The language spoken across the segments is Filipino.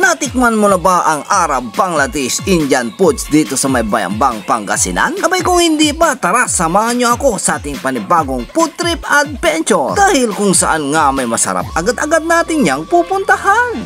Natikman mo na ba ang Arab Bangladesh Indian foods dito sa may Bayambang, Pangasinan? Abay kung hindi pa, tara samahan nyo ako sa ating panibagong food trip adventure. Dahil kung saan nga may masarap, agad-agad natin yang pupuntahan.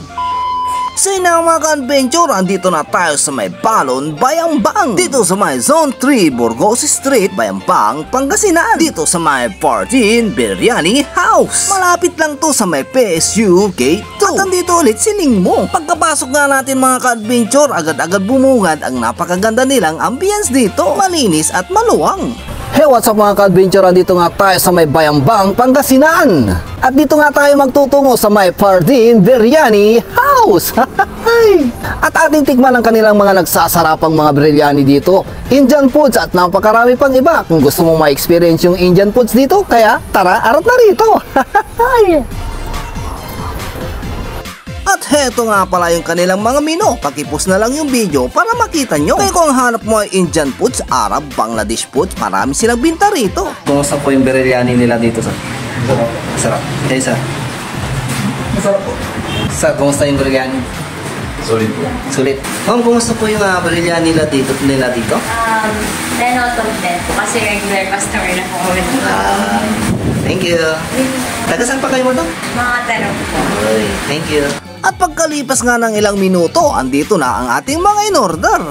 Sa mga ka-adventure, andito na tayo sa may Balon, Bayambang. Dito sa may Zone 3, Burgos Street, Bayambang, Pangasinan. Dito sa may 14 Biryani House. Malapit lang to sa may PSU Gate 2. At andito ulit si Ningmo. Pagkapasok nga natin mga ka-adventure, agad-agad bumungad ang napakaganda nilang ambience dito. Malinis at maluwang. Hey, what's up mga ka-adventure? Andito nga tayo sa may Bayambang, Pangasinan. At dito nga tayo magtutungo sa may Pardin Biryani House. At ating tikman ang kanilang mga nagsasarapang mga biryani dito. Indian foods at napakarami pang iba. Kung gusto mong ma-experience yung Indian foods dito, kaya tara, arat na rito. At heto nga pala yung kanilang mga menu. Pakipos na lang yung video para makita nyo. Kaya kung hanap mo ay Indian foods, Arab, Bangladesh foods, marami silang binta rito. Kumusta po yung biryani nila dito, sir? Masarap. Hey, sir. Masarap po. Sir, kumusta yung biryani? Solid po. Sulit. Ma'am, kumusta po yung biryani nila dito? 10 out of 10 po kasi regular customer na po kami. Thank you. Taga saan pa kayo mo to? Mga tanong po. Okay, thank you. At pagkalipas nga ng ilang minuto, andito na ang ating mga in-order.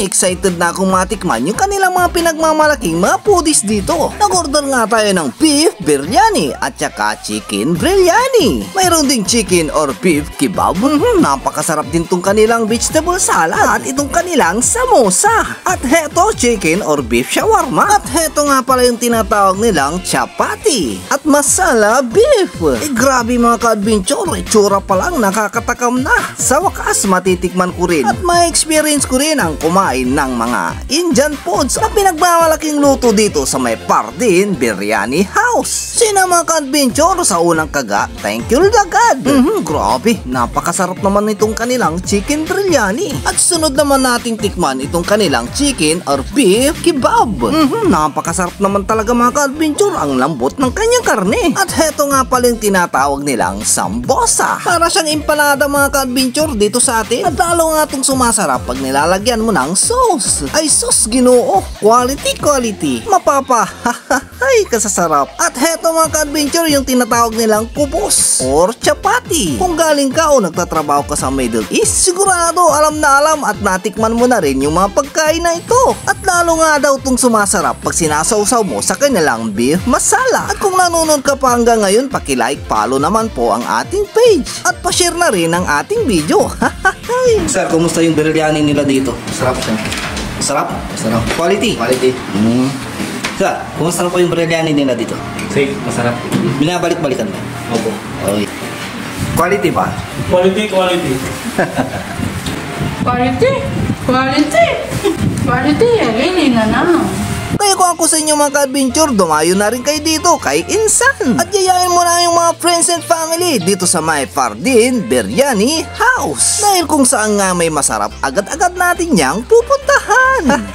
Excited na akong matikman yung kanilang mga pinagmamalaking mga foodies dito. Nag-order nga tayo ng beef biryani at saka chicken biryani. Mayroon ding chicken or beef kebab. Napakasarap din tong kanilang vegetable salad at itong kanilang samosa. At heto, chicken or beef shawarma. At heto nga pala yung tinatawag nilang chapati at masala beef. Grabe mga ka-adventure, itsura pa lang nakakatakam na. Sa wakas, matitikman ko rin at ma-experience ko rin ang kumain ng mga Indian foods na pinagmamalaking luto dito sa may Pardin Biryani House. Sina mga ka-adventure, sa unang kaga, thank you agad. Grabe, napakasarap naman itong kanilang chicken biryani. At sunod naman nating tikman itong kanilang chicken or beef kebab. Napakasarap naman talaga mga ka-adventure, ang lambot ng kanyang karne. At heto nga pala yung tinatawag nilang sambosa. Para siyang empanada mga ka-adventure dito sa atin. At lalo nga itong sumasarap pag nilalagyan mo ng sauce. Ay sus, Ginoo, quality. Mapapa, ay kasasarap. At heto mga ka-adventure yung tinatawag nilang kubos or chapati. Kung galing ka o nagtatrabaho ka sa Middle East, sigurado alam na alam at natikman mo na rin yung mga pagkain na ito. At lalo nga daw itong sumasarap pag sinasawsaw mo sa kanilang beef masala. At kung nanonood ka pa hanggang ngayon, paki-like, follow naman po ang ating page. At pa-share na rin ang ating video. Sir, kumusta yung biryani nila dito? Masarap siya. Masarap? Masarap. Quality? Quality. Sir, kumusta na po yung biryani nila dito? Safe. Masarap. Binabalik-balikan ba? Opo. Okay. Quality ba? Quality. Quality, really na. Kaya kung ako sa inyo mga ka-adventure, dumayo na rin kayo dito kay Insan. At yayain mo na yung mga friends and family dito sa may Pardin Biryani House. Dahil kung saan nga may masarap, agad-agad natin yang pupuntahan.